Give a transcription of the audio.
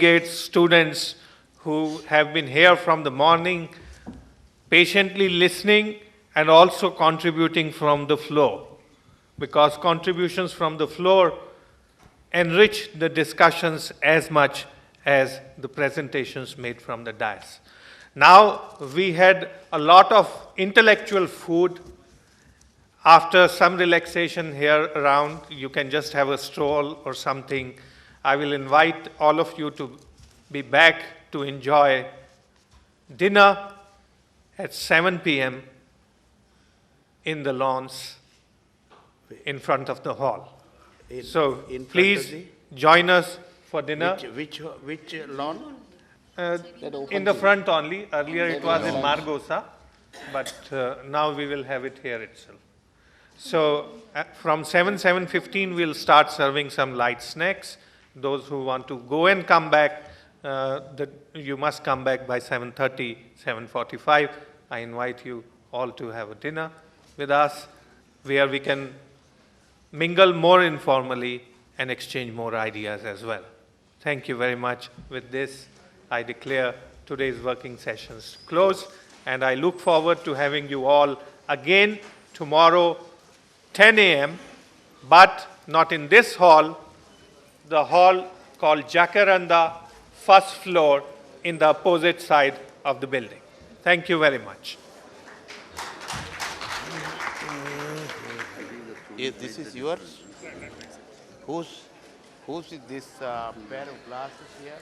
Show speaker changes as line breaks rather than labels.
delegates, students who have been here from the morning, patiently listening and also contributing from the floor, because contributions from the floor enrich the discussions as much as the presentations made from the dais. Now, we had a lot of intellectual food. After some relaxation here around, you can just have a stroll or something. I will invite all of you to be back to enjoy dinner at 7 p.m. in the lawns in front of the hall. So please join us for dinner.
Which lawn?
In the front only. Earlier it was in Margosa, but now we will have it here itself. So from 7:15 we'll start serving some light snacks. Those who want to go and come back, you must come back by 7:30, 7:45. I invite you all to have a dinner with us where we can mingle more informally and exchange more ideas as well. Thank you very much. With this, I declare today's working sessions closed, and I look forward to having you all again tomorrow, 10 a.m., but not in this hall, the hall called Jacaranda, first floor, in the opposite side of the building. Thank you very much.
This is yours? Whose is this pair of glasses here?